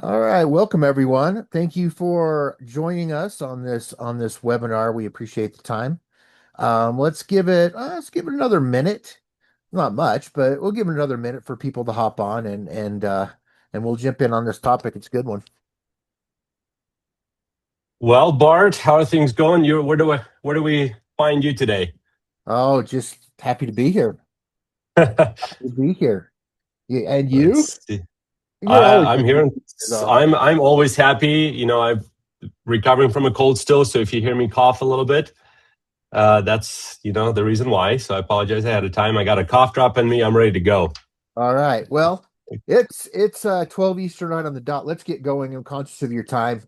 All right, welcome everyone. Thank you for joining us on this webinar. We appreciate the time. Let's give it another minute. Not much, but we'll give it another minute for people to hop on and we'll jump in on this topic. It's a good one. Well, Bart, how are things going? Where do we find you today? Oh, just happy to be here. Happy to be here. Yeah, and you? Let's see. You're always I'm happy here. to be here, though. I'm always happy. I'm recovering from a cold still, so if you hear me cough a little bit, that's the reason why. So I apologize ahead of time. I got a cough drop in me. I'm ready to go. All right. Well, it's 12 Eastern right on the dot. Let's get going. I'm conscious of your time.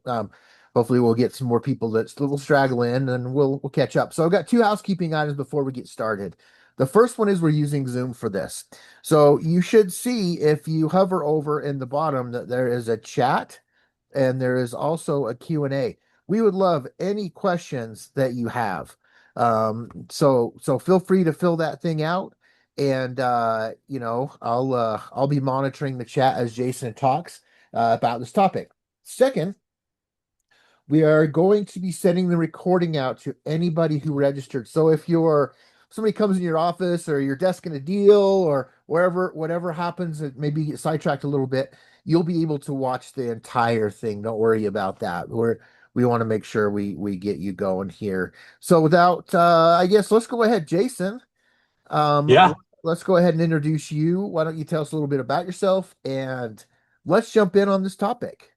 Hopefully we'll get some more people that will straggle in and we'll catch up. So I've got two housekeeping items before we get started. The first one is we're using Zoom for this. So you should see if you hover over in the bottom that there is a chat and there is also a Q&A. We would love any questions that you have. So feel free to fill that thing out and I'll be monitoring the chat as Jason talks about this topic. Second, we are going to be sending the recording out to anybody who registered. So if somebody comes in your office or your desk in a deal or wherever, whatever happens, it maybe get sidetracked a little bit, you'll be able to watch the entire thing. Don't worry about that. We want to make sure we get you going here. So without, I guess let's go ahead, Jason. Yeah. Let's go ahead and introduce you. Why don't you tell us a little bit about yourself and let's jump in on this topic.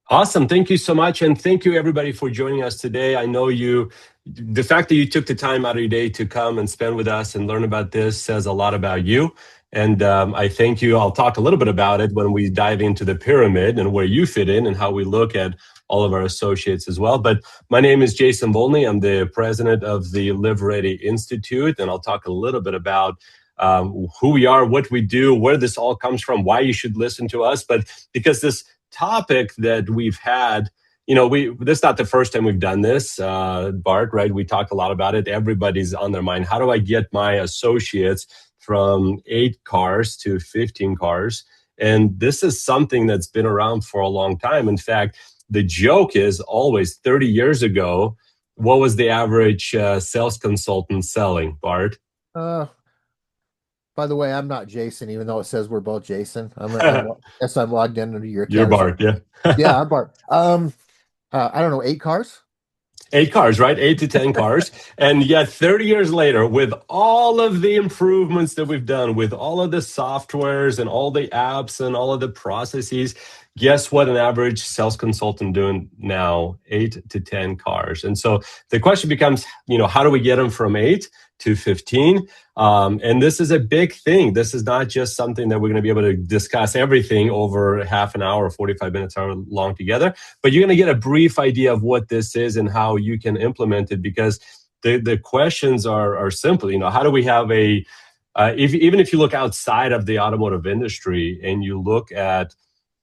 Awesome. Thank you so much. And thank you, everybody, for joining us today. I know the fact that you took the time out of your day to come and spend with us and learn about this says a lot about you. And I thank you. I'll talk a little bit about it when we dive into the pyramid and where you fit in and how we look at all of our associates as well. But my name is Jason Volney. I'm the president of the Live Ready Institute. And I'll talk a little bit about who we are, what we do, where this all comes from, why you should listen to us. But because this topic that we've had, this is not the first time we've done this, Bart, right? We talk a lot about it. Everybody's on their mind. How do I get my associates from 8 cars to 15 cars? And this is something that's been around for a long time. In fact, the joke is always 30 years ago, what was the average sales consultant selling, Bart? Uh, by the way, I'm not Jason, even though it says we're both Jason. I'm Yes, I'm logged in under your You're account. Bart, yeah. Yeah, I'm Bart. I don't know, 8 cars? 8 cars, right? 8 to 10 cars. And yet 30 years later, with all of the improvements that we've done, with all of the softwares and all the apps and all of the processes, guess what an average sales consultant doing now? 8 to 10 cars. And so the question becomes, how do we get them from 8 to 15? And this is a big thing. This is not just something that we're going to be able to discuss everything over half an hour or 45 minutes, hour long together, but you're going to get a brief idea of what this is and how you can implement it, because the questions are simple. How do we have even if you look outside of the automotive industry and you look at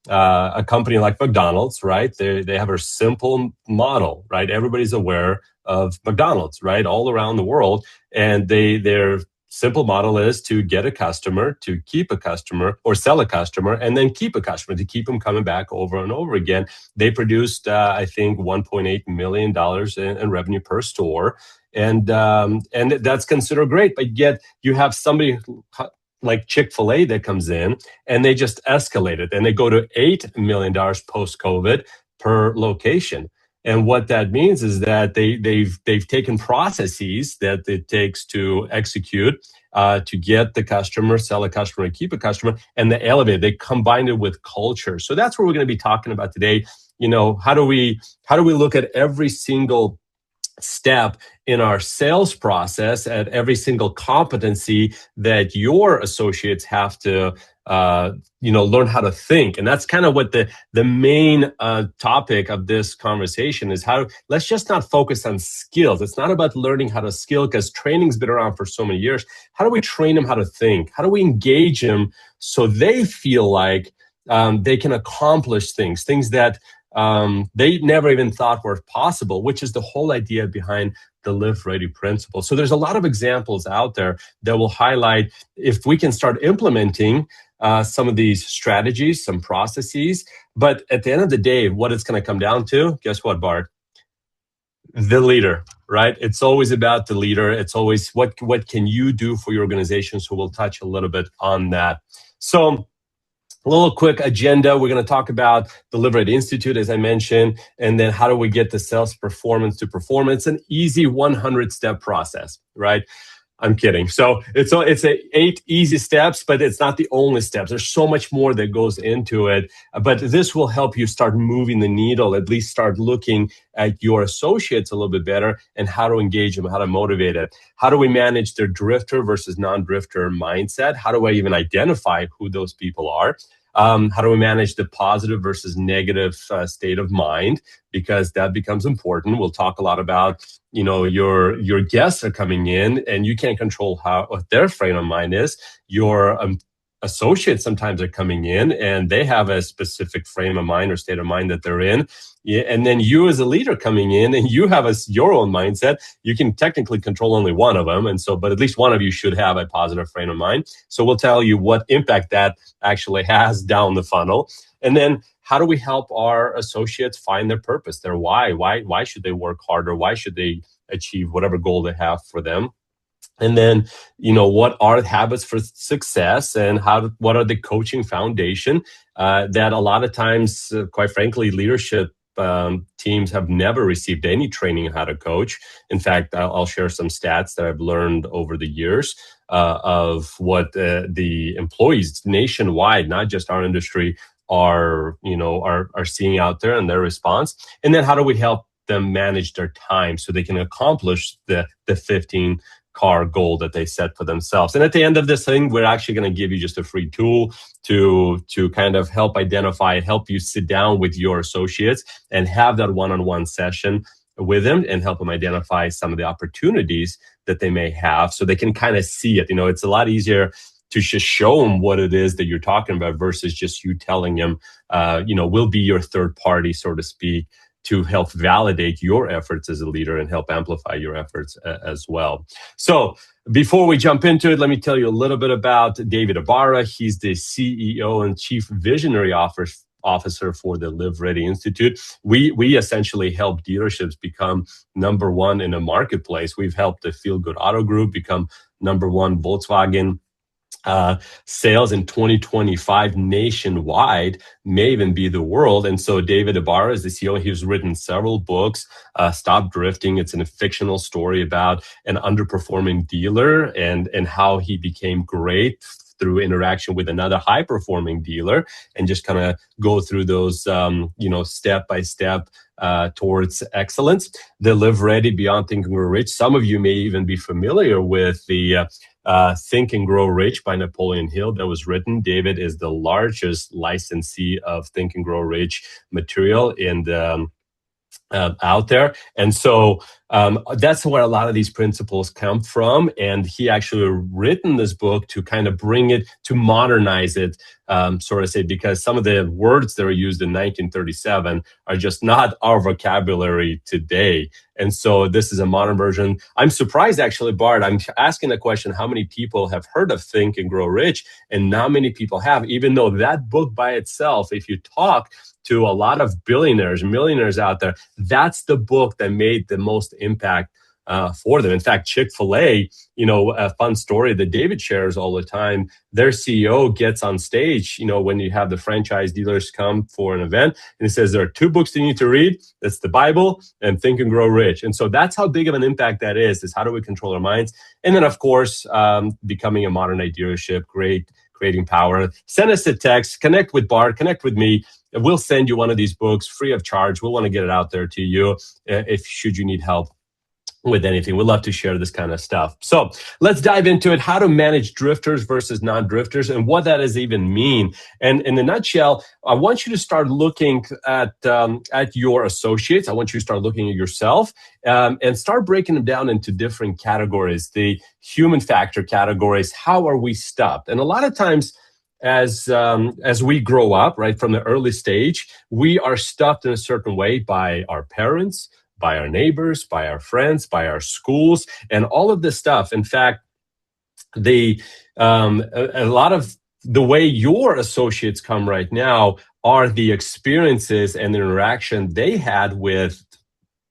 a company like McDonald's, right? They have a simple model, right? Everybody's aware of McDonald's, right? All around the world, and their simple model is to get a customer, to keep a customer, or sell a customer, and then keep a customer, to keep them coming back over and over again. They produced, I think, $1.8 million in revenue per store, and that's considered great. But yet you have somebody like Chick-fil-A that comes in and they just escalate it and they go to $8 million post-COVID per location. And what that means is that they've taken processes that it takes to execute, to get the customer, sell a customer, and keep a customer, and they elevate. They combine it with culture. So that's what we're going to be talking about today. How do we look at every single step in our sales process, at every single competency that your associates have to learn how to think. And that's kind of what the main topic of this conversation is. Let's just not focus on skills. It's not about learning how to skill, because training's been around for so many years. How do we train them how to think? How do we engage them so they feel like they can accomplish things that they never even thought were possible, which is the whole idea behind the Live Ready principle. So there's a lot of examples out there that will highlight if we can start implementing some of these strategies, some processes. But at the end of the day, what it's going to come down to, guess what, Bart? The leader, right? It's always about the leader. It's always what can you do for your organization? So we'll touch a little bit on that. So a little quick agenda. We're going to talk about the Live Ready Institute, as I mentioned, and then how do we get the sales performance to performance? An easy 100-step process, right? I'm kidding. So it's 8 easy steps, but it's not the only steps. There's so much more that goes into it. But this will help you start moving the needle, at least start looking at your associates a little bit better and how to engage them, how to motivate it. How do we manage their drifter versus non-drifter mindset? How do I even identify who those people are? How do we manage the positive versus negative state of mind? Because that becomes important. We'll talk a lot about, your guests are coming in and you can't control what their frame of mind is. Your associates sometimes are coming in and they have a specific frame of mind or state of mind that they're in. Yeah, and then you as a leader coming in and you have your own mindset. You can technically control only one of them. And so, but at least one of you should have a positive frame of mind. So we'll tell you what impact that actually has down the funnel. And then how do we help our associates find their purpose, their why? Why should they work harder? Why should they achieve whatever goal they have for them? And then, what are habits for success and what are the coaching foundation that a lot of times, quite frankly, leadership teams have never received any training on how to coach. In fact, I'll share some stats that I've learned over the years of what the employees nationwide, not just our industry, are seeing out there and their response. And then how do we help them manage their time so they can accomplish the 15 car goal that they set for themselves. And at the end of this thing, we're actually going to give you just a free tool to kind of help you sit down with your associates and have that one-on-one session with them and help them identify some of the opportunities that they may have so they can kind of see it. It's a lot easier to just show them what it is that you're talking about versus just you telling them, we'll be your third party, so to speak, to help validate your efforts as a leader and help amplify your efforts as well. So before we jump into it, let me tell you a little bit about David Ibarra. He's the CEO and Chief Visionary Officer for the Live Ready Institute. We essentially help dealerships become number one in a marketplace. We've helped the Feel Good Auto Group become number one Volkswagen sales in 2025 nationwide, may even be the world. And so David Ibarra is the CEO. He's written several books, Stop Drifting. It's a fictional story about an underperforming dealer and how he became great through interaction with another high-performing dealer, and just kind of go through those, step by step towards excellence. The Live Ready Beyond Think and Grow Rich. Some of you may even be familiar with the Think and Grow Rich by Napoleon Hill that was written. David is the largest licensee of Think and Grow Rich material in the out there. And so that's where a lot of these principles come from. And he actually written this book to kind of bring it, to modernize it, sort of say, because some of the words that were used in 1937 are just not our vocabulary today. And so this is a modern version. I'm surprised, actually, Bart, I'm asking the question, how many people have heard of Think and Grow Rich? And not many people have, even though that book by itself, if you talk to a lot of billionaires, millionaires out there, that's the book that made the most impact for them. In fact, Chick-fil-A, a fun story that David shares all the time, their CEO gets on stage, when you have the franchise dealers come for an event, and he says, there are 2 books you need to read. That's the Bible and Think and Grow Rich. And so that's how big of an impact that is how do we control our minds? And then, of course, becoming a modern day dealership, creating power. Send us a text, connect with Bart, connect with me. We'll send you one of these books free of charge. We'll want to get it out there to you should you need help with anything. We'd love to share this kind of stuff. So let's dive into it. How to manage drifters versus non-drifters and what that does even mean. And in a nutshell, I want you to start looking at your associates. I want you to start looking at yourself and start breaking them down into different categories. The human factor categories. How are we stopped? And a lot of times, as we grow up, right, from the early stage, we are stuffed in a certain way by our parents, by our neighbors, by our friends, by our schools, and all of this stuff. In fact, the a lot of the way your associates come right now are the experiences and the interaction they had with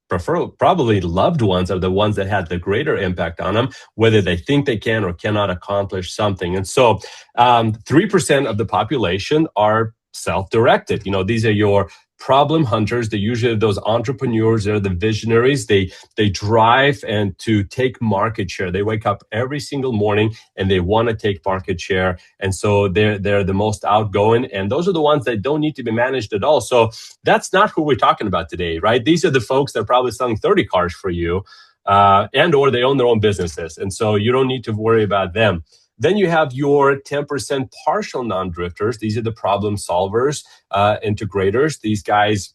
probably loved ones are the ones that had the greater impact on them, whether they think they can or cannot accomplish something. And so 3% of the population are self-directed. These are your problem hunters. They're usually those entrepreneurs. They're the visionaries. They drive and to take market share. They wake up every single morning and they want to take market share. And so they're the most outgoing. And those are the ones that don't need to be managed at all. So that's not who we're talking about today, right? These are the folks that are probably selling 30 cars for you, and or they own their own businesses. And so you don't need to worry about them. Then you have your 10% partial non-drifters. These are the problem solvers, integrators. These guys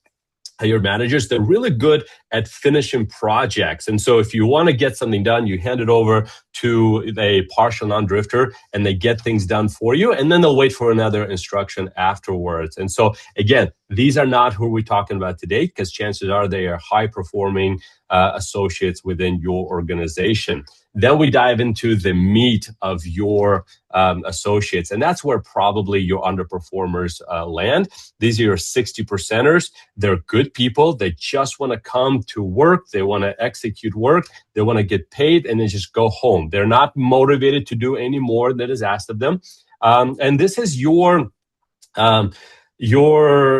are your managers. They're really good at finishing projects. And so if you want to get something done, you hand it over to a partial non-drifter and they get things done for you. And then they'll wait for another instruction afterwards. And so again, these are not who we're talking about today, because chances are they are high performing associates within your organization. Then we dive into the meat of your associates. And that's where probably your underperformers land. These are your 60 percenters. They're good people. They just want to come to work. They want to execute work. They want to get paid and then just go home. They're not motivated to do any more that is asked of them. And this is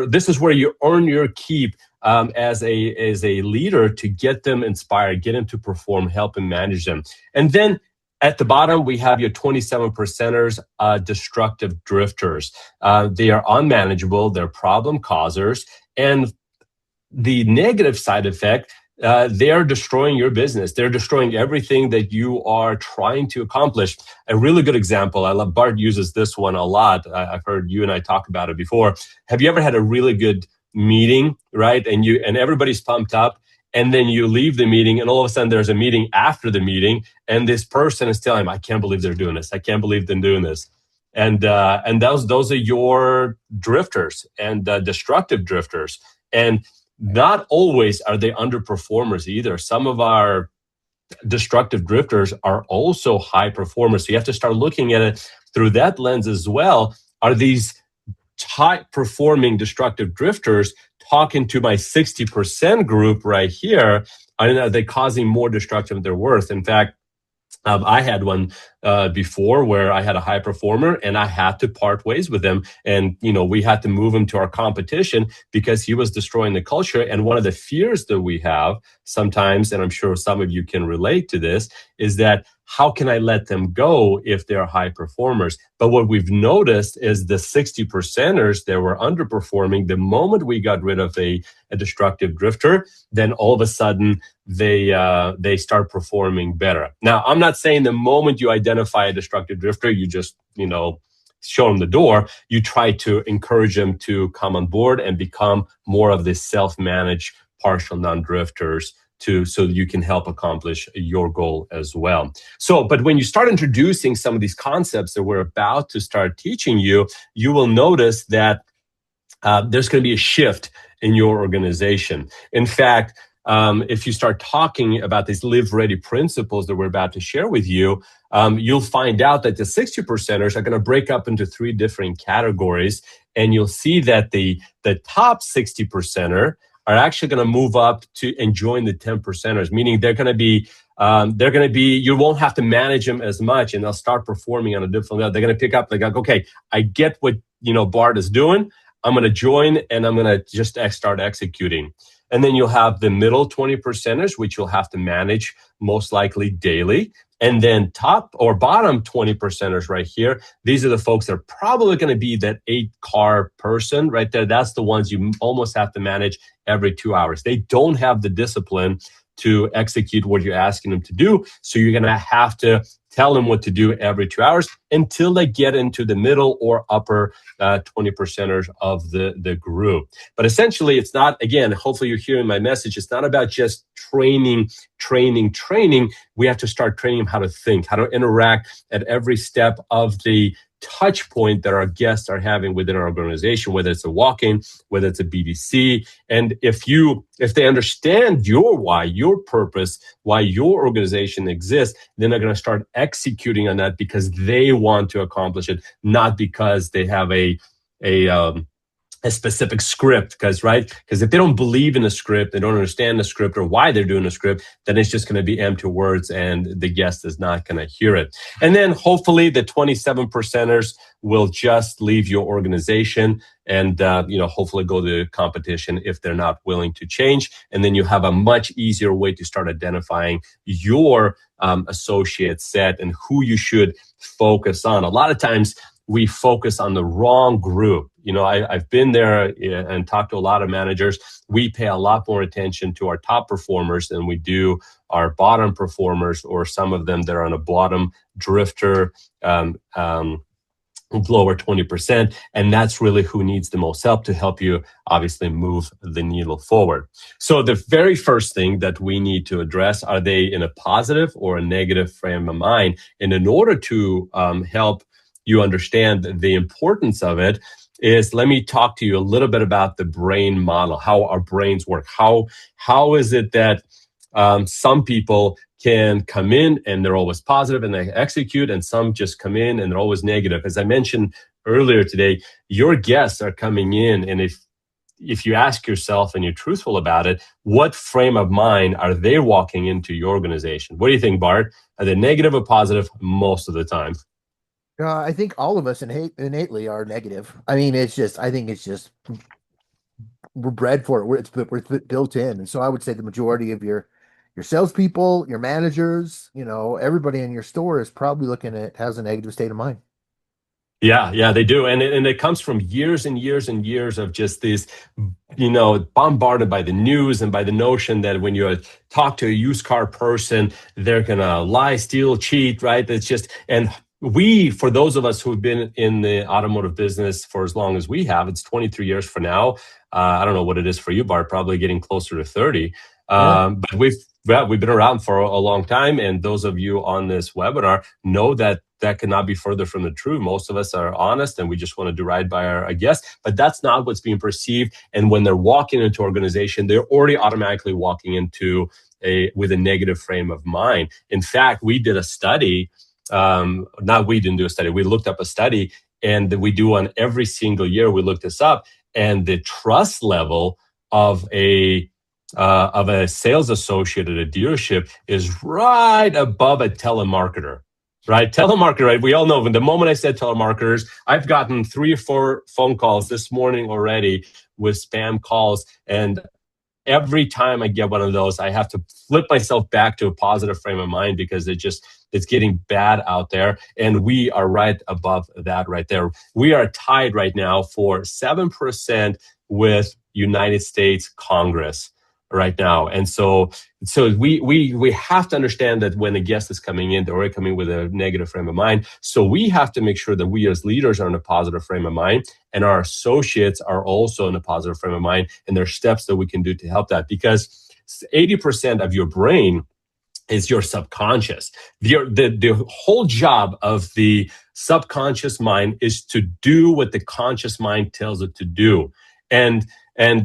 this is where you earn your keep as a leader, to get them inspired, get them to perform, help and manage them. And then at the bottom, we have your 27 percenters, destructive drifters. They are unmanageable. They're problem causers. And the negative side effect, they are destroying your business. They're destroying everything that you are trying to accomplish. A really good example, I love Bart uses this one a lot. I've heard you and I talk about it before. Have you ever had a really good meeting, right? And everybody's pumped up, and then you leave the meeting and all of a sudden there's a meeting after the meeting and this person is telling them, I can't believe they're doing this. I can't believe they're doing this. And those are your drifters and destructive drifters. And not always are they underperformers either. Some of our destructive drifters are also high performers. So you have to start looking at it through that lens as well. Are these high performing destructive drifters talking to my 60% group right here? Are they causing more destruction than they're worth? In fact, I had one before where I had a high performer and I had to part ways with him. And, we had to move him to our competition because he was destroying the culture. And one of the fears that we have sometimes, and I'm sure some of you can relate to this, is that how can I let them go if they're high performers? But what we've noticed is the 60 percenters that were underperforming, the moment we got rid of a destructive drifter, then all of a sudden they start performing better. Now, I'm not saying the moment you identify a destructive drifter, you just, show them the door. You try to encourage them to come on board and become more of the self-managed partial non-drifters so you can help accomplish your goal as well. So, but when you start introducing some of these concepts that we're about to start teaching you, you will notice that there's going to be a shift in your organization. In fact, if you start talking about these live ready principles that we're about to share with you, you'll find out that the 60 percenters are going to break up into 3 different categories. And you'll see that the top 60 percenter are actually going to move up to and join the 10 percenters, meaning they're going to be, you won't have to manage them as much and they'll start performing on a different level. They're going to pick up, okay, I get what, Bart is doing. I'm going to join and I'm going to just start executing. And then you'll have the middle 20 percenters, which you'll have to manage most likely daily. And then top or bottom 20 percenters right here, these are the folks that are probably going to be that 8-car person right there. That's the ones you almost have to manage every 2 hours. They don't have the discipline to execute what you're asking them to do. So you're going to have to tell them what to do every 2 hours until they get into the middle or upper 20 percenters of the group. But essentially, it's not, again, hopefully you're hearing my message. It's not about just training. We have to start training them how to think, how to interact at every step of the touch point that our guests are having within our organization, whether it's a walk-in, whether it's a BDC. And if they understand your why, your purpose, why your organization exists, then they're going to start executing on that because they want to accomplish it, not because they have a specific script. Because if they don't believe in the script, they don't understand the script or why they're doing the script, then it's just going to be empty words and the guest is not going to hear it. And then hopefully the 27 percenters will just leave your organization and hopefully go to competition if they're not willing to change. And then you have a much easier way to start identifying your associate set and who you should focus on. A lot of times we focus on the wrong group. I've been there and talked to a lot of managers. We pay a lot more attention to our top performers than we do our bottom performers, or some of them that are on a bottom drifter, lower 20%. And that's really who needs the most help to help you obviously move the needle forward. So the very first thing that we need to address, are they in a positive or a negative frame of mind? And in order to help you understand the importance of it, is let me talk to you a little bit about the brain model, how our brains work. How is it that some people can come in and they're always positive and they execute, and some just come in and they're always negative? As I mentioned earlier today, your guests are coming in, and if you ask yourself and you're truthful about it, what frame of mind are they walking into your organization? What do you think, Bart? Are they negative or positive most of the time? I think all of us innately are negative. I think it's just we're bred for it. We're built in, and so I would say the majority of your salespeople, your managers, everybody in your store is probably has a negative state of mind. Yeah, they do. And it comes from years and years and years of just this, bombarded by the news and by the notion that when you talk to a used car person, they're going to lie, steal, cheat, right? It's just, and for those of us who've been in the automotive business for as long as we have, it's 23 years for now. I don't know what it is for you, Bart, probably getting closer to 30. Yeah. But we've been around for a long time. And those of you on this webinar know that cannot be further from the truth. Most of us are honest and we just want to do right by our guests, but that's not what's being perceived. And when they're walking into organization, they're already automatically walking into with a negative frame of mind. In fact, we did a study. We didn't do a study. We looked up a study, and we do one every single year. We looked this up, and the trust level of a sales associate at a dealership is right above a telemarketer. Right? Telemarketer, right? We all know when the moment I said telemarketers, I've gotten 3 or 4 phone calls this morning already with spam calls. And every time I get one of those, I have to flip myself back to a positive frame of mind because it's getting bad out there. And we are right above that right there. We are tied right now for 7% with United States Congress right now. And so we have to understand that when a guest is coming in, they're already coming with a negative frame of mind. So we have to make sure that we as leaders are in a positive frame of mind, and our associates are also in a positive frame of mind. And there are steps that we can do to help that, because 80% of your brain is your subconscious. The whole job of the subconscious mind is to do what the conscious mind tells it to do. And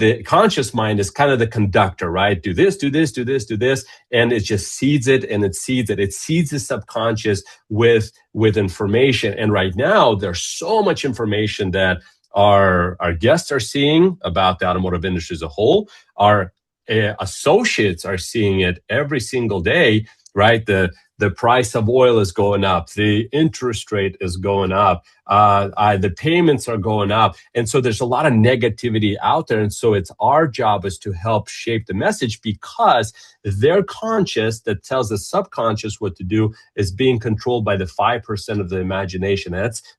the conscious mind is kind of the conductor, right? Do this, do this, do this, do this. And it just seeds it and it seeds it. It seeds the subconscious with information. And right now, there's so much information that our guests are seeing about the automotive industry as a whole. Our associates are seeing it every single day, right? The price of oil is going up. The interest rate is going up. The payments are going up. And so there's a lot of negativity out there. And so it's our job is to help shape the message, because their conscious that tells the subconscious what to do is being controlled by the 5% of the imagination.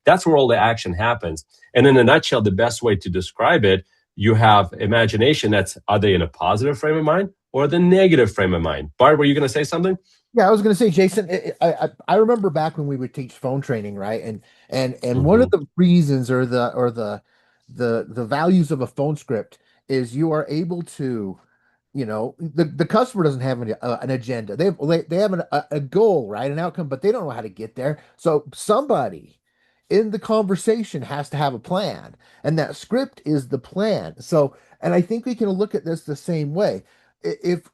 That's where all the action happens. And in a nutshell, the best way to describe it, you have imagination. Are they in a positive frame of mind or the negative frame of mind? Bart, were you going to say something? Yeah, I was going to say, Jason, I remember back when we would teach phone training, right? And one of Hmm. the reasons or the values of a phone script is you are able to, the customer doesn't have an agenda. They have a goal, right? An outcome, but they don't know how to get there. So somebody in the conversation has to have a plan, and that script is the plan. So, and I think we can look at this the same way. If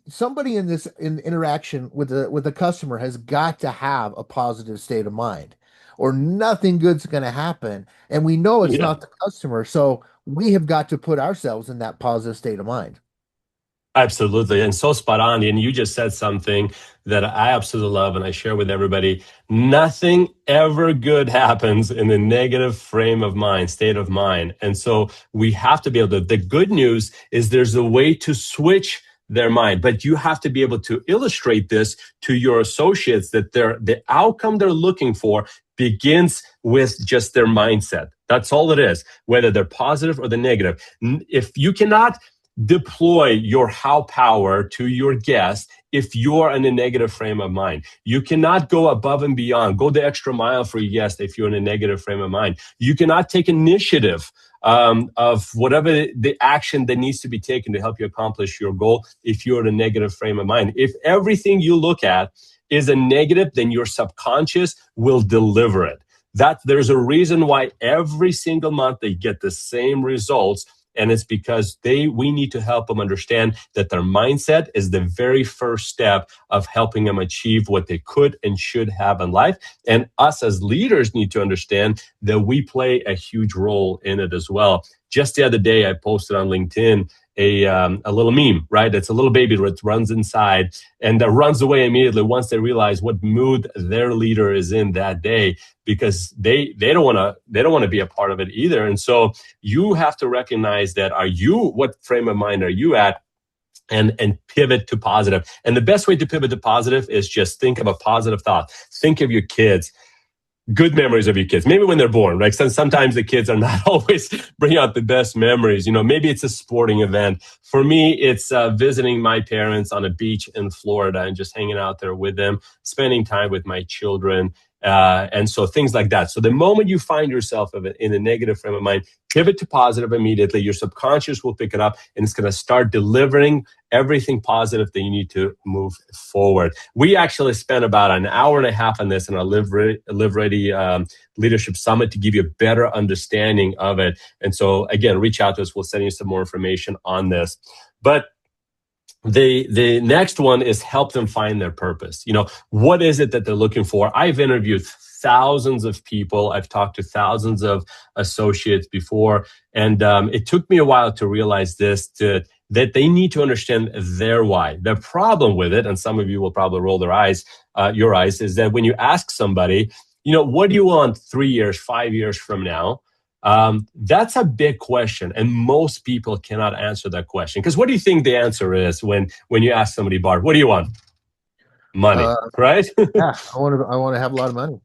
somebody in this interaction with the customer has got to have a positive state of mind, or nothing good's going to happen, and we know it's Yeah. not the customer, so we have got to put ourselves in that positive state of mind. Absolutely. And so spot on. And you just said something that I absolutely love and I share with everybody. Nothing ever good happens in a negative frame of mind, state of mind. And so we have to be able to, the good news is there's a way to switch their mind, but you have to be able to illustrate this to your associates that the outcome they're looking for begins with just their mindset. That's all it is, whether they're positive or the negative. If you cannot deploy your how power to your guest if you're in a negative frame of mind. You cannot go above and beyond, go the extra mile for your guest if you're in a negative frame of mind. You cannot take initiative of whatever the action that needs to be taken to help you accomplish your goal if you're in a negative frame of mind. If everything you look at is a negative, then your subconscious will deliver it. That there's a reason why every single month they get the same results, and it's because we need to help them understand that their mindset is the very first step of helping them achieve what they could and should have in life. And us as leaders need to understand that we play a huge role in it as well. Just the other day, I posted on LinkedIn a little meme, right? It's a little baby that runs inside and that runs away immediately once they realize what mood their leader is in that day, because they don't want to be a part of it either. And so you have to recognize that, what frame of mind are you at, and pivot to positive. And the best way to pivot to positive is just think of a positive thought. Think of your kids, good memories of your kids, maybe when they're born, right? Sometimes the kids are not always bring out the best memories. Maybe it's a sporting event. For me, it's visiting my parents on a beach in Florida and just hanging out there with them, spending time with my children. And so things like that. So the moment you find yourself in a negative frame of mind, pivot to positive immediately. Your subconscious will pick it up and it's going to start delivering everything positive that you need to move forward. We actually spent about an hour and a half on this in our Live Ready Leadership Summit to give you a better understanding of it. And so again, reach out to us. We'll send you some more information on this. But the next one is help them find their purpose. What is it that they're looking for? I've interviewed thousands of people. I've talked to thousands of associates before. And it took me a while to realize that they need to understand their why. The problem with it, and some of you will probably roll your eyes, is that when you ask somebody, what do you want 3 years, 5 years from now? That's a big question, and most people cannot answer that question. Because what do you think the answer is when you ask somebody, Bart, what do you want? Money, Uh, right? yeah, I want to have a lot of money.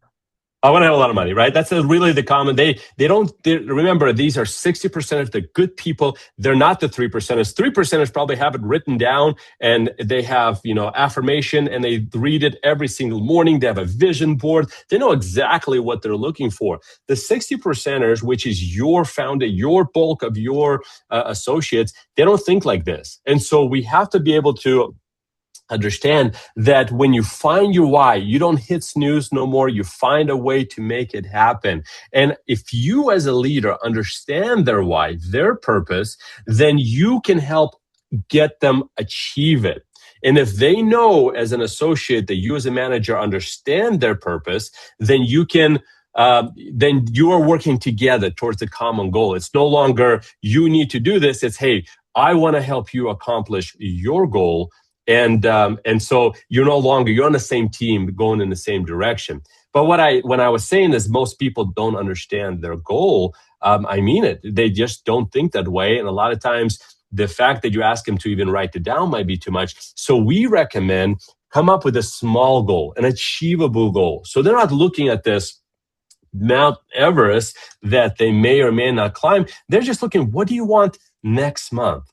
I want to have a lot of money, right? That's really the common. Remember, these are 60% of the good people. They're not the 3%ers. 3%ers probably have it written down and they have, affirmation and they read it every single morning. They have a vision board. They know exactly what they're looking for. The 60%ers, which is your founder, your bulk of your associates, they don't think like this. And so we have to be able to understand that when you find your why, you don't hit snooze no more. You find a way to make it happen. And if you as a leader understand their why, their purpose, then you can help get them achieve it. And if they know as an associate that you as a manager understand their purpose, then then you are working together towards the common goal. It's no longer you need to do this. It's, hey, I want to help you accomplish your goal. And so you're on the same team going in the same direction. But when I was saying this, most people don't understand their goal. I mean it. They just don't think that way. And a lot of times the fact that you ask them to even write it down might be too much. So we recommend come up with a small goal, an achievable goal. So they're not looking at this Mount Everest that they may or may not climb. They're just looking, what do you want next month?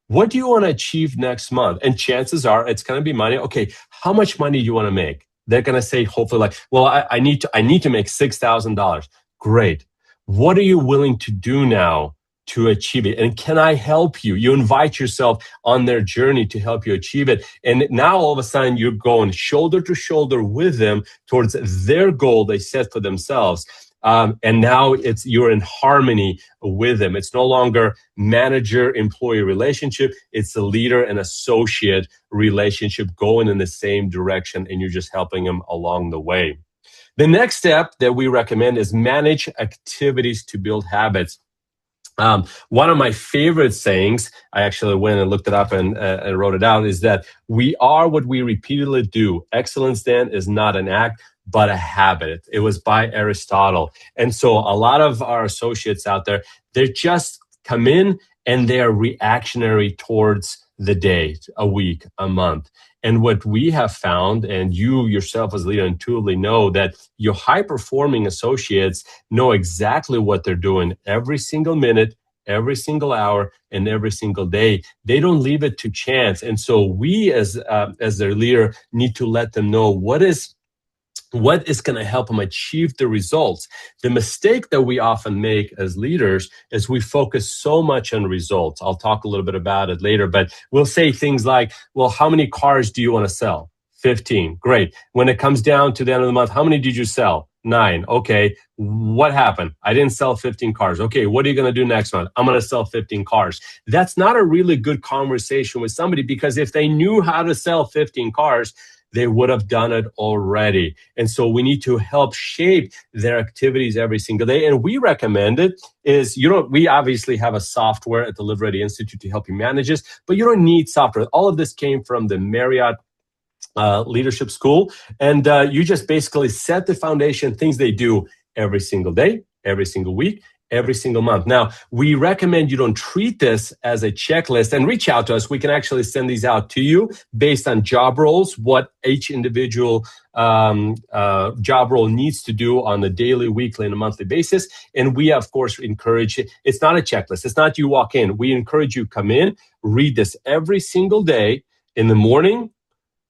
What do you want to achieve next month? And chances are it's going to be money. Okay, how much money do you want to make? They're going to say, hopefully, like, well, I need to make $6,000. Great. What are you willing to do now to achieve it? And can I help you? You invite yourself on their journey to help you achieve it. And now all of a sudden you're going shoulder to shoulder with them towards their goal they set for themselves. And now you're in harmony with them. It's no longer manager-employee relationship. It's a leader and associate relationship going in the same direction, and you're just helping them along the way. The next step that we recommend is manage activities to build habits. One of my favorite sayings, I actually went and looked it up and wrote it out, is that we are what we repeatedly do. Excellence then is not an act, but a habit. It was by Aristotle. And so a lot of our associates out there, they just come in and they're reactionary towards the day, a week, a month. And what we have found, and you yourself as a leader intuitively know, that your high performing associates know exactly what they're doing every single minute, every single hour, and every single day. They don't leave it to chance. And so we as their leader need to let them know what is going to help them achieve the results. The mistake that we often make as leaders is we focus so much on results. I'll talk a little bit about it later, but we'll say things like, well, how many cars do you want to sell? 15. Great. When it comes down to the end of the month, how many did you sell? 9. Okay. What happened? I didn't sell 15 cars. Okay. What are you going to do next month? I'm going to sell 15 cars. That's not a really good conversation with somebody, because if they knew how to sell 15 cars, they would have done it already. And so we need to help shape their activities every single day. And we recommend it is, we obviously have a software at the Live Ready Institute to help you manage this, but you don't need software. All of this came from the Marriott Leadership School. And you just basically set the foundation, things they do every single day, every single week, every single month. Now, we recommend you don't treat this as a checklist, and reach out to us. We can actually send these out to you based on job roles, what each individual job role needs to do on a daily, weekly, and a monthly basis. And we, of course, encourage it. It's not a checklist. It's not you walk in. We encourage you come in, read this every single day in the morning,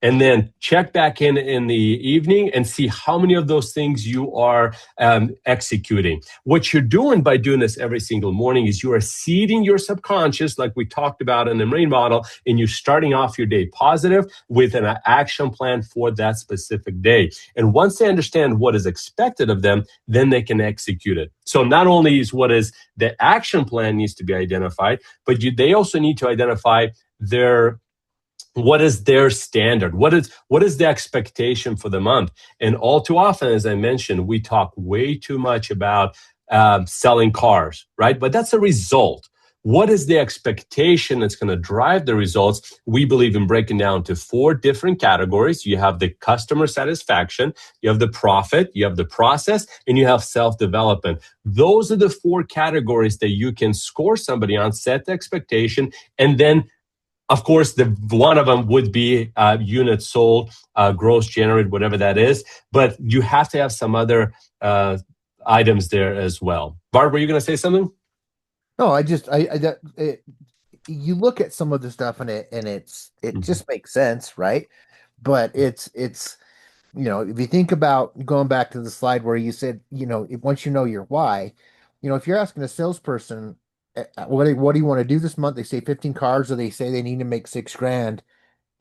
and then check back in the evening and see how many of those things you are executing. What you're doing by doing this every single morning is you are seeding your subconscious, like we talked about in the Marine model, and you're starting off your day positive with an action plan for that specific day. And once they understand what is expected of them, then they can execute it. So not only is what is the action plan needs to be identified, but they also need to identify what is their standard? What is the expectation for the month? And all too often, as I mentioned, we talk way too much about selling cars, right? But that's a result. What is the expectation that's going to drive the results? We believe in breaking down to 4 different categories. You have the customer satisfaction, you have the profit, you have the process, and you have self-development. Those are the 4 categories that you can score somebody on, set the expectation, and then of course, the one of them would be units sold, gross generated, whatever that is. But you have to have some other items there as well. Barb, were you going to say something? No, you look at some of the stuff it just makes sense, right? But it's if you think about going back to the slide where you said, once you know your why, if you're asking a salesperson, what do you want to do this month? They say 15 cars, or they say they need to make 6 grand.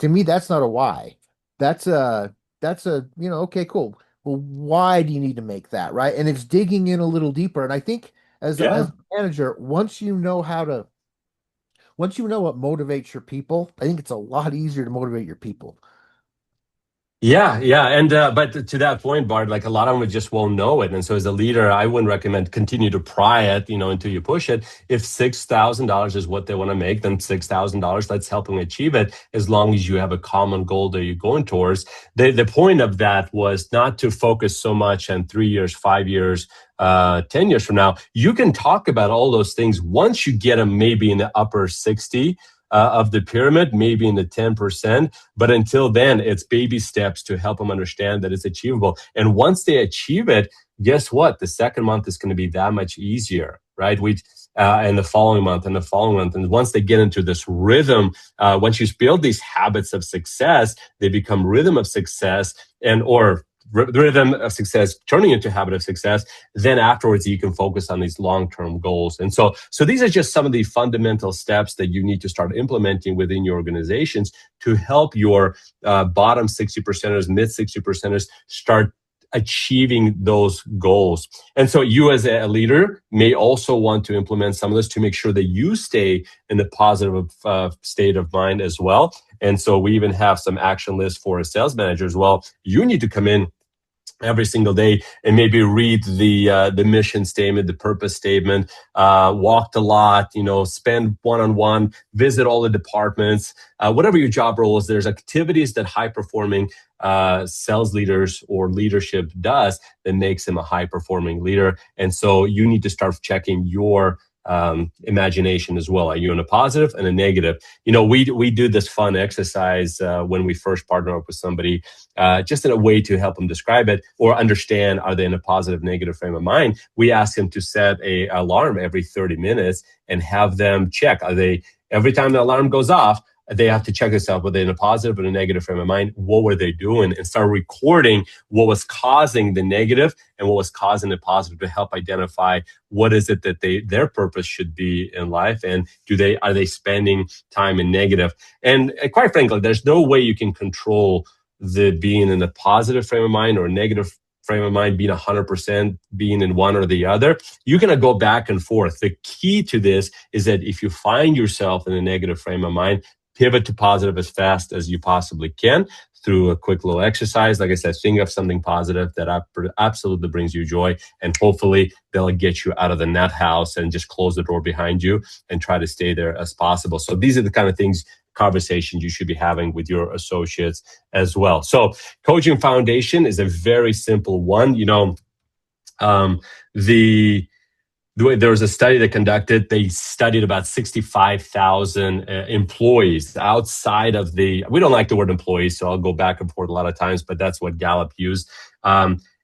To me, that's not a why. That's a okay, cool. Well, why do you need to make that, right? And it's digging in a little deeper. And I think as Yeah. a manager, once you know what motivates your people, I think it's a lot easier to motivate your people. Yeah, and but to that point, Bart, like a lot of them just won't know it, and so as a leader, I wouldn't recommend continue to pry it, until you push it. If $6,000 is what they want to make, then $6,000. Let's help them achieve it. As long as you have a common goal that you're going towards. The point of that was not to focus so much on 3 years, 5 years, 10 years from now. You can talk about all those things once you get them maybe in the upper 60. Of the pyramid, maybe in the 10%. But until then, it's baby steps to help them understand that it's achievable. And once they achieve it, guess what? The second month is going to be that much easier, right? And the following month and the following month. And once they get into this rhythm, once you build these habits of success, they become rhythm of success or rhythm of success turning into habit of success. Then afterwards you can focus on these long-term goals. And so these are just some of the fundamental steps that you need to start implementing within your organizations to help your bottom 60 percenters, mid 60 percenters start achieving those goals. And so you as a leader may also want to implement some of this to make sure that you stay in the positive state of mind as well. And so we even have some action lists for a sales manager as well. You need to come in every single day and maybe read the mission statement, the purpose statement, walked a lot, spend one-on-one, visit all the departments, whatever your job role is. There's activities that high performing sales leaders or leadership does that makes them a high performing leader. And so you need to start checking your imagination as well. Are you in a positive and a negative? We do this fun exercise when we first partner up with somebody, just in a way to help them describe it or understand, are they in a positive, negative frame of mind? We ask them to set a alarm every 30 minutes and have them check. Every time the alarm goes off, they have to check themselves, were they in a positive or a negative frame of mind? What were they doing? And start recording what was causing the negative and what was causing the positive to help identify what is it that their purpose should be in life, and are they spending time in negative? And quite frankly, there's no way you can control the being in a positive frame of mind or a negative frame of mind, being 100%, being in one or the other. You're going to go back and forth. The key to this is that if you find yourself in a negative frame of mind, pivot to positive as fast as you possibly can through a quick little exercise. Like I said, think of something positive that absolutely brings you joy, and hopefully they'll get you out of the nut house and just close the door behind you and try to stay there as possible. So these are the kind of conversations you should be having with your associates as well. So coaching foundation is a very simple one. There was a study that conducted, they studied about 65,000 employees outside of we don't like the word employees, so I'll go back and forth a lot of times, but that's what Gallup used.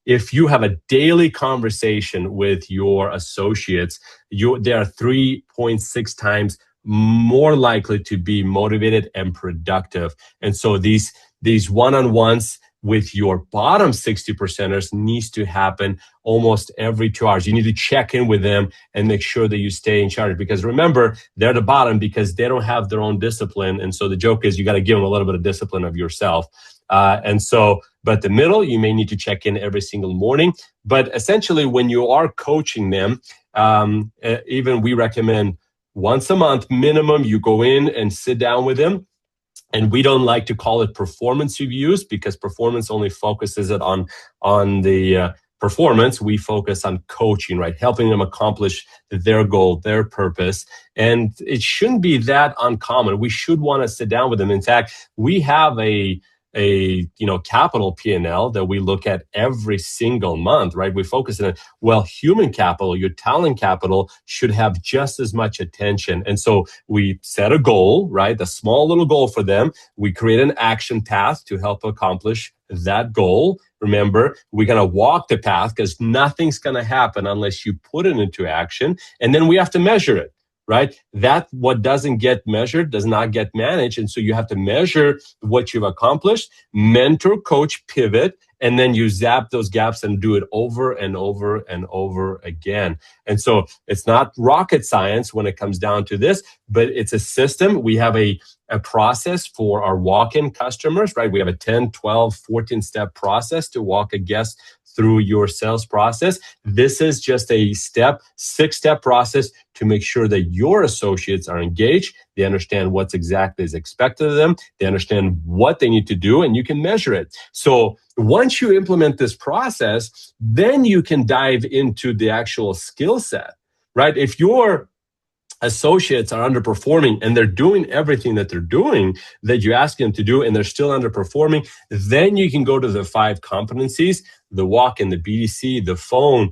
If you have a daily conversation with your associates, they are 3.6 times more likely to be motivated and productive. And so these one-on-ones with your bottom 60 percenters needs to happen almost every 2 hours. You need to check in with them and make sure that you stay in charge, because remember, they're the bottom because they don't have their own discipline. And so the joke is you got to give them a little bit of discipline of yourself. But the middle, you may need to check in every single morning. But essentially, when you are coaching them, even we recommend once a month minimum, you go in and sit down with them. And we don't like to call it performance reviews because performance only focuses it on the performance. We focus on coaching, right? Helping them accomplish their goal, their purpose. And it shouldn't be that uncommon. We should want to sit down with them. In fact, we have a capital P&L that we look at every single month, right? We focus on, human capital, your talent capital should have just as much attention. And so we set a goal, right? A small little goal for them. We create an action path to help accomplish that goal. Remember, we're going to walk the path because nothing's going to happen unless you put it into action. And then we have to measure it. Right? That what doesn't get measured does not get managed. And so you have to measure what you've accomplished, mentor, coach, pivot, and then you zap those gaps and do it over and over and over again. And so it's not rocket science when it comes down to this, but it's a system. We have a process for our walk-in customers, right? We have a 10, 12, 14-step process to walk a guest through your sales process. This is just a 6-step process to make sure that your associates are engaged. They understand what's exactly is expected of them. They understand what they need to do, and you can measure it. So once you implement this process, then you can dive into the actual skill set, right? If your associates are underperforming and they're doing everything that they're doing that you ask them to do and they're still underperforming, then you can go to the 5 competencies, the walk-in, the BDC, the phone,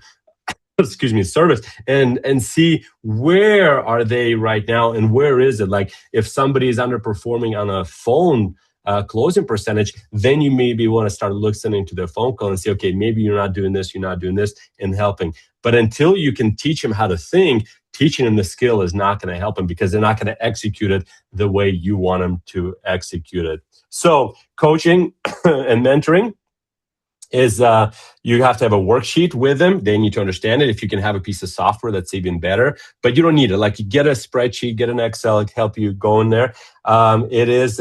service, and see where are they right now and where is it. Like if somebody is underperforming on a phone closing percentage, then you maybe want to start listening to their phone call and say, okay, maybe you're not doing this, and helping. But until you can teach them how to think, teaching them the skill is not going to help them because they're not going to execute it the way you want them to execute it. So coaching and mentoring is you have to have a worksheet with them. They need to understand it. If you can have a piece of software, that's even better. But you don't need it. Like, you get a spreadsheet, get an Excel, it help you go in there. It is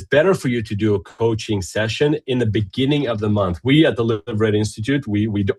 better for you to do a coaching session in the beginning of the month. We at the Live Ready Institute,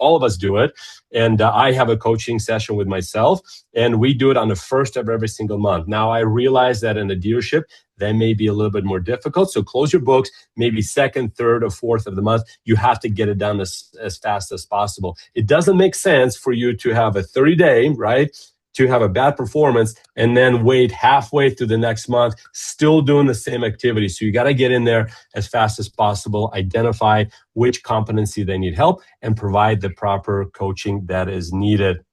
all of us do it, and I have a coaching session with myself, and we do it on the first of every single month. Now, I realize that in the dealership, that may be a little bit more difficult. So close your books, maybe second, third, or fourth of the month. You have to get it done as fast as possible. It doesn't make sense for you to have a 30-day, right, to have a bad performance and then wait halfway through the next month, still doing the same activity. So you got to get in there as fast as possible, identify which competency they need help, and provide the proper coaching that is needed.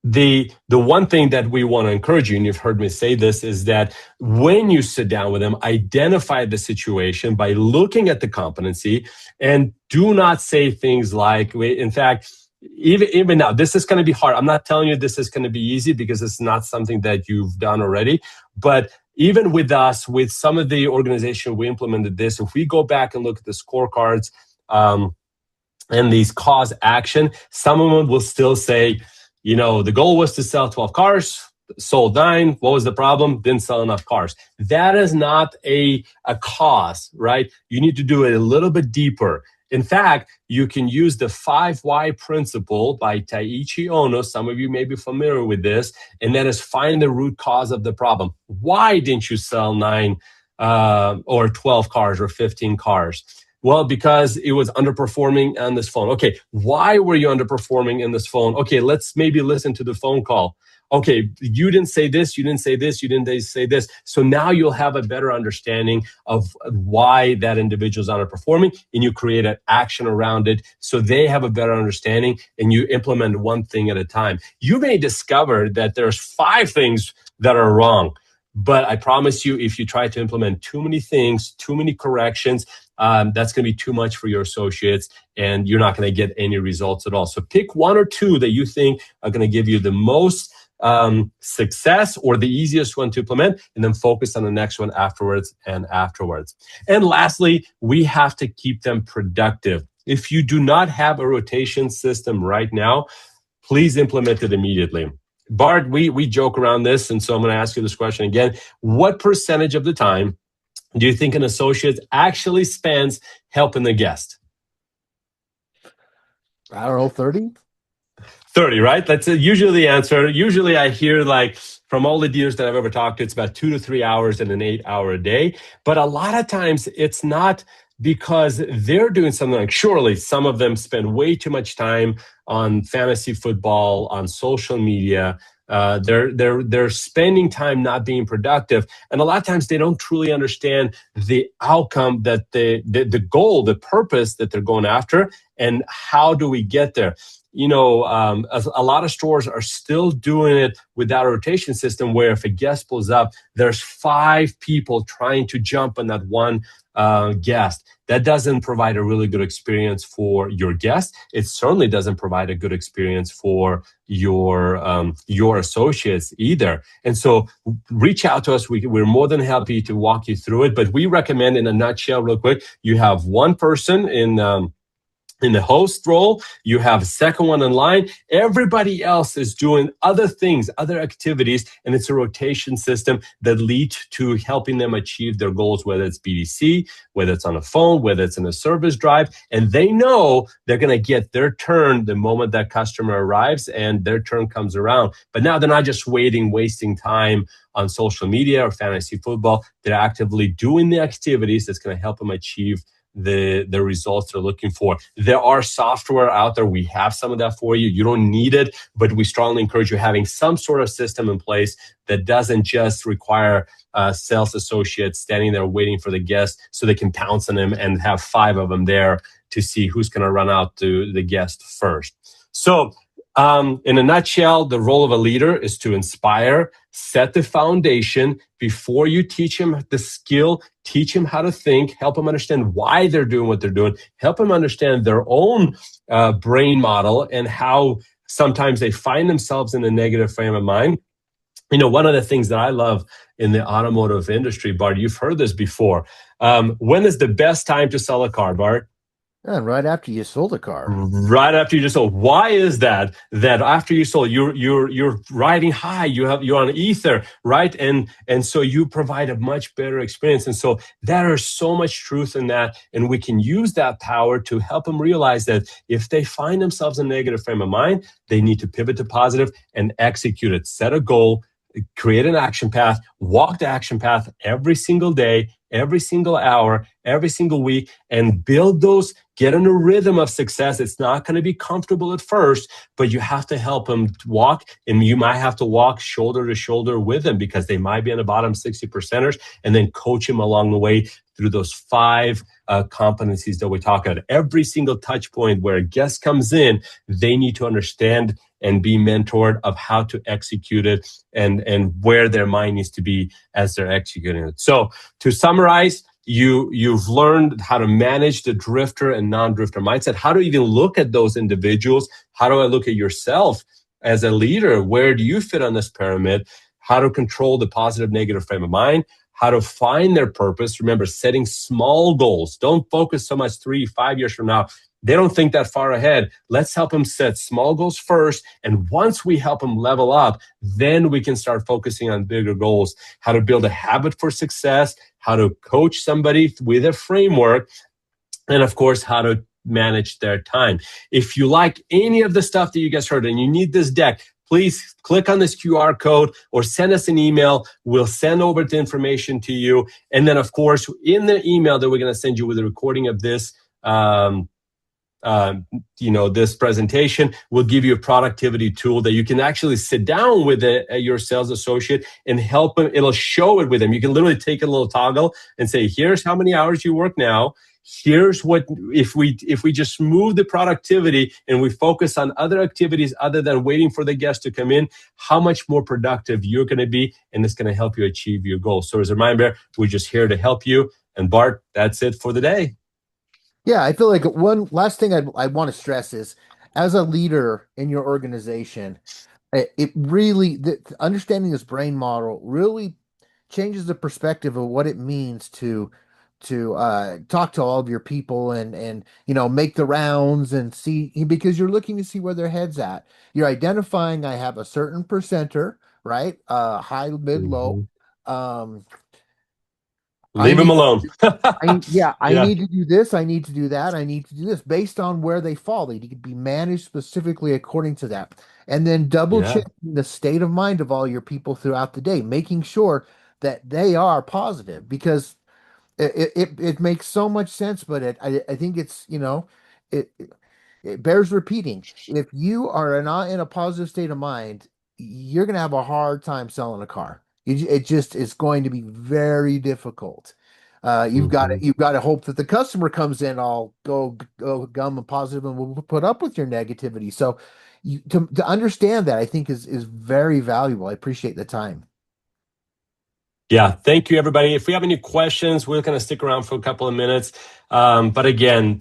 The one thing that we want to encourage you, and you've heard me say this, is that when you sit down with them, identify the situation by looking at the competency, and do not say things like, in fact, even now, this is going to be hard. I'm not telling you this is going to be easy because it's not something that you've done already. But even with us, with some of the organization, we implemented this. If we go back and look at the scorecards and these cause action, some of them will still say, the goal was to sell 12 cars, sold 9. What was the problem? Didn't sell enough cars. That is not a cause, right? You need to do it a little bit deeper. In fact, you can use the 5 Why principle by Taiichi Ono. Some of you may be familiar with this, and that is find the root cause of the problem. Why didn't you sell 9 or 12 cars or 15 cars? Well, because it was underperforming on this phone. Okay, why were you underperforming in this phone? Okay, let's maybe listen to the phone call. Okay, you didn't say this, you didn't say this, you didn't say this. So now you'll have a better understanding of why that individual is underperforming, and you create an action around it so they have a better understanding, and you implement one thing at a time. You may discover that there's 5 things that are wrong, but I promise you, if you try to implement too many things, too many corrections, that's going to be too much for your associates, and you're not going to get any results at all. So pick 1 or 2 that you think are going to give you the most success or the easiest one to implement, and then focus on the next one afterwards. And lastly, we have to keep them productive. If you do not have a rotation system right now, please implement it immediately. Bart, we joke around this, and so I'm going to ask you this question again. What percentage of the time do you think an associate actually spends helping the guest? I don't know, 30? 30, right? That's usually the answer. Usually I hear, like, from all the dealers that I've ever talked to, it's about 2 to 3 hours in an 8-hour day. But a lot of times it's not because they're doing something. Like, surely some of them spend way too much time on fantasy football, on social media. They're spending time not being productive, and a lot of times they don't truly understand the outcome, that the goal, the purpose that they're going after, and how do we get there. A lot of stores are still doing it without a rotation system, where if a guest pulls up, there's 5 people trying to jump on that one guest. That doesn't provide a really good experience for your guest. It certainly doesn't provide a good experience for your associates either. And so reach out to us. We're more than happy to walk you through it. But we recommend, in a nutshell, real quick, you have one person in the host role, you have a second one in line. Everybody else is doing other things, other activities, and it's a rotation system that leads to helping them achieve their goals, whether it's BDC, whether it's on a phone, whether it's in a service drive. And they know they're going to get their turn the moment that customer arrives and their turn comes around. But now they're not just waiting, wasting time on social media or fantasy football. They're actively doing the activities that's going to help them achieve the results they're looking for. There are software out there. We have some of that for you. You don't need it, but we strongly encourage you having some sort of system in place that doesn't just require sales associates standing there waiting for the guest so they can pounce on them and have 5 of them there to see who's going to run out to the guest first. So In a nutshell, the role of a leader is to inspire, set the foundation before you teach them the skill, teach them how to think, help them understand why they're doing what they're doing, help them understand their own brain model and how sometimes they find themselves in a negative frame of mind. One of the things that I love in the automotive industry, Bart, you've heard this before. When is the best time to sell a car, Bart? And right after you sold a car. Right after you just sold. Why is that? That after you sold, you're riding high. You're on ether, right? And so you provide a much better experience. And so there is so much truth in that, and we can use that power to help them realize that if they find themselves in a negative frame of mind, they need to pivot to positive and execute it. Set a goal, create an action path, walk the action path every single day, every single hour, every single week, and build those, get in a rhythm of success. It's not going to be comfortable at first, but you have to help them walk, and you might have to walk shoulder to shoulder with them because they might be on the bottom 60%ers, and then coach them along the way through those 5 competencies that we talk about. Every single touch point where a guest comes in, they need to understand and be mentored of how to execute it and where their mind needs to be as they're executing it. So to summarize, you've learned how to manage the drifter and non-drifter mindset, how to even look at those individuals. How do I look at yourself as a leader? Where do you fit on this pyramid? How to control the positive, negative frame of mind, how to find their purpose. Remember, setting small goals. Don't focus so much 3-5 years from now. They don't think that far ahead. Let's help them set small goals first. And once we help them level up, then we can start focusing on bigger goals. How to build a habit for success, how to coach somebody with a framework, and of course, how to manage their time. If you like any of the stuff that you guys heard and you need this deck, please click on this QR code or send us an email. We'll send over the information to you. And then, of course, in the email that we're going to send you with a recording of this, this presentation will give you a productivity tool that you can actually sit down with your sales associate and help them. It'll show it with them. You can literally take a little toggle and say, here's how many hours you work now. Here's what, if we just move the productivity and we focus on other activities other than waiting for the guest to come in, how much more productive you're going to be, and it's going to help you achieve your goals. So as a reminder, we're just here to help you. And Bart, that's it for the day. Yeah, I feel like one last thing I want to stress is, as a leader in your organization, it really, understanding this brain model really changes the perspective of what it means to talk to all of your people and make the rounds and see, because you're looking to see where their head's at. You're identifying, I have a certain percenter, right? High, mid, low. Mhm. Um, I Leave them need alone. I Yeah, need to do this, I need to do that, I need to do this based on where they fall. They need to be managed specifically according to that. And then double yeah. checking the state of mind of all your people throughout the day, making sure that they are positive, because it makes so much sense, but I think it's, it it bears repeating. If you are not in a positive state of mind, you're going to have a hard time selling a car. It just is going to be very difficult. Mhm. You've got to hope that the customer comes in all go gum and positive and will put up with your negativity. So to understand that, I think is very valuable. I appreciate the time. Yeah, thank you, everybody. If we have any questions, we're going to stick around for a couple of minutes. But again,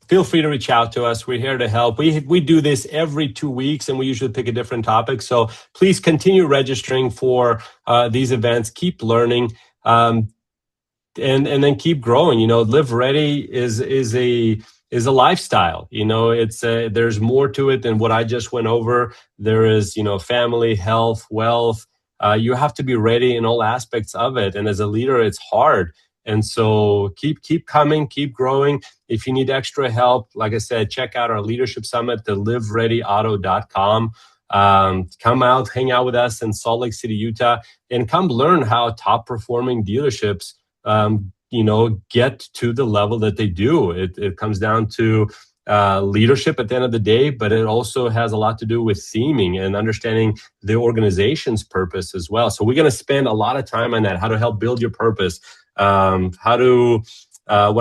feel free to reach out to us. We're here to help. We do this every 2 weeks, and we usually pick a different topic. So please continue registering for these events. Keep learning, and then keep growing. Live Ready is a lifestyle. It's there's more to it than what I just went over. There is family, health, wealth. You have to be ready in all aspects of it. And as a leader, it's hard. And so keep coming, keep growing. If you need extra help, like I said, check out our leadership summit, the livereadyauto.com. Come out, hang out with us in Salt Lake City, Utah, and come learn how top performing dealerships get to the level that they do. It comes down to leadership at the end of the day, but it also has a lot to do with theming and understanding the organization's purpose as well. So we're going to spend a lot of time on that, how to help build your purpose, what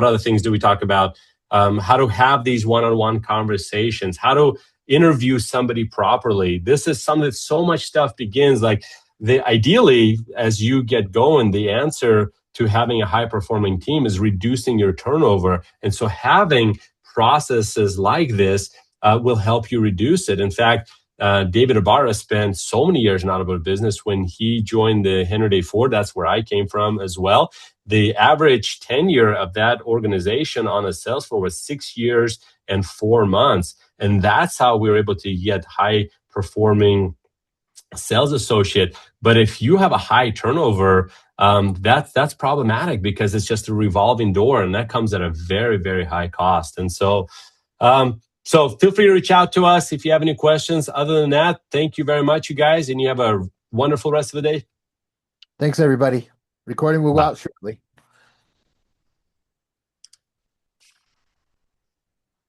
other things do we talk about? How to have these one-on-one conversations, how to interview somebody properly. This is something that so much stuff begins. Like ideally, as you get going, the answer to having a high performing team is reducing your turnover. And so having processes like this will help you reduce it. In fact, David Ibarra spent so many years in automotive business. When he joined the Henry Day Ford, that's where I came from as well. The average tenure of that organization on a sales floor was 6 years and 4 months. And that's how we were able to get high performing sales associate. But if you have a high turnover, that's problematic, because it's just a revolving door, and that comes at a very, very high cost. And so feel free to reach out to us if you have any questions. Other than that, thank you very much, you guys, and you have a wonderful rest of the day. Thanks, everybody. Recording will go Bye. out shortly.